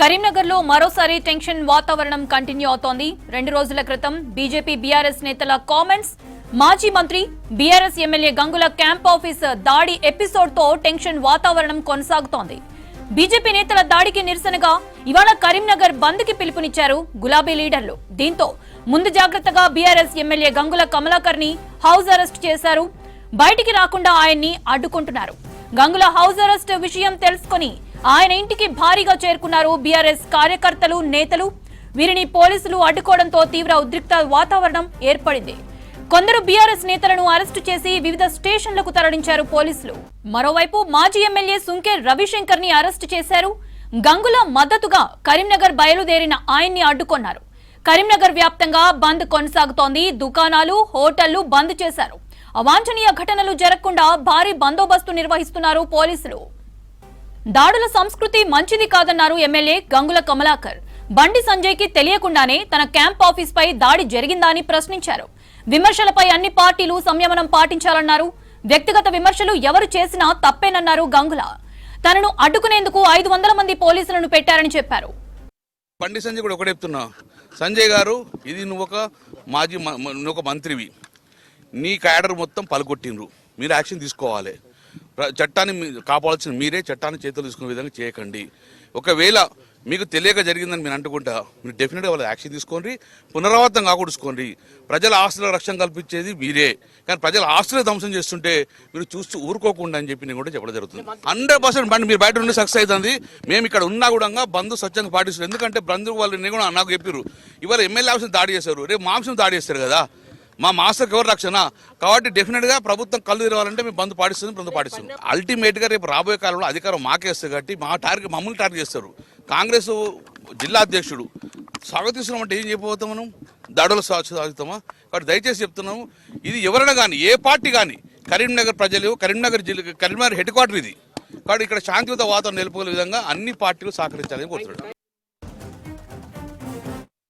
కరీంనగర్లో మరోసారి టెన్షన్ వాతావరణం కంటిన్యూ అవుతోంది. 2 రోజుల క్రితం బీజేపీ బీఆర్ఎస్ నేతల కామెంట్స్, మాజీ మంత్రి BRS MLA Gangula camp office దాడి ఎపిసోడ్ తో టెన్షన్ వాతావరణం కొనసాగుతోంది. బీజేపీ నేతల దాడికి నిరసనగా ఇవాళ కరీంనగర్ బంద్ కి పిలుపునిచ్చారు గులాబీ లీడర్లు. దీంతో ముందు జాగ్రత్తగా బీఆర్ఎస్ ఎమ్మెల్యే గంగుల కమలాకర్ ని హౌస్ అరెస్ట్ చేశారు. బయటికి రాకుండా ఆయన్ని అడ్డుకుంటున్నారు. గంగుల హౌస్ అరెస్ట్ విషయం తెలుసుకుని ఆయన ఇంటికి భారీగా చేరుకున్నారు బీఆర్ఎస్ కార్యకర్తలు, నేతలు. వీరిని పోలీసులు అడ్డుకోవడంతో తీవ్ర ఉద్రిక్త వాతావరణం ఏర్పడింది. కొందరు బీఆర్ఎస్ నేతలను అరెస్టు చేసి వివిధ స్టేషన్లకు తరలించారు పోలీసులు. మరోవైపు మాజీ ఎమ్మెల్యే సుంకే రవిశంకర్ ని అరెస్టు చేశారు. గంగుల మద్దతుగా కరీంనగర్ బయలుదేరిన ఆయన్ని అడ్డుకున్నారు. కరీంనగర్ వ్యాప్తంగా బంద్ కొనసాగుతోంది. దుకాణాలు, హోటళ్లు బంద్ చేశారు. అవాంఛనీయ ఘటనలు జరగకుండా భారీ బందోబస్తు నిర్వహిస్తున్నారు పోలీసులు. దాడుల సంస్కృతి మంచిది కాదన్నారు ఎమ్మెల్యే గంగుల కమలాకర్. బండి సంజయ్ కి తెలియకుండానే తన క్యాంప్ ఆఫీస్ పై దాడి జరిగిందా అని ప్రశ్నించారు. విమర్శలపై అన్ని పార్టీలు సంయమనం పాటించాలన్నారు. వ్యక్తిగత విమర్శలు ఎవరు చేసినా తప్పేనన్నారు గంగుల. తనను అడ్డుకునేందుకు 500 మంది పోలీసులను పెట్టారని చెప్పారు. బండి సంజయ్ కూడా ఒకటే చెప్తున్నా, సంజయ్ గారు, ఇది నువ్వు ఒక మంత్రివి, నీ క్యాడర్ మొత్తం పలుకొట్టిండ్రు, మీరు యాక్షన్ తీసుకోవాలి. చట్టాన్ని కాపాడాల్సిన మీరే, చట్టాన్ని చేతులు తీసుకునే విధంగా చేయకండి. ఒకవేళ మీకు తెలియక జరిగిందని మీరు అంటుకుంటా, మీరు డెఫినెట్గా వాళ్ళ యాక్షన్ తీసుకోండి, పునరావృతం కాకూడుకోండి. ప్రజల ఆస్తుల రక్షణ కల్పించేది మీరే, కానీ ప్రజల ఆస్తులే ధ్వంసం చేస్తుంటే మీరు చూస్తూ ఊరుకోకుండా అని చెప్పి నేను కూడా చెప్పడం జరుగుతుంది. 100% బండి మీరు బయట ఉండి సక్సెస్ అవుతుంది. మేము ఇక్కడ ఉన్నా కూడా బంధు స్వచ్ఛంగా పాటిస్తారు. ఎందుకంటే బంధువు వాళ్ళు నేను కూడా నాకు చెప్పారు, ఇవాళ ఎమ్మెల్యే ఆఫీస్ దాడి చేశారు, రేపు మాంసం దాడి చేస్తారు కదా, మా మాస్టర్కి ఎవరు రక్షణ. కాబట్టి డెఫినెట్గా ప్రభుత్వం కళ్ళు తెరవాలంటే మేము బంద్ పాటిస్తుంది. అల్టిమేట్గా రేపు రాబోయే కాలంలో అధికారం మాకేస్తారు కాబట్టి మమ్మల్ని టార్గెట్ చేస్తారు. కాంగ్రెస్ జిల్లా అధ్యక్షుడు స్వాగతిస్తున్నామంటే ఏం చెప్పబోతాం, మనం దాడులు సాగుతామా? కాబట్టి దయచేసి చెప్తున్నాము, ఇది ఎవరైనా కానీ, ఏ పార్టీ కానీ, కరీంనగర్ ప్రజలు, కరీంనగర్ హెడ్ క్వార్టర్ ఇది. కాబట్టి ఇక్కడ శాంతియుత వాతావరణం నిలుపుకునే విధంగా అన్ని పార్టీలు సహకరించాలని కోరుతున్నాడు.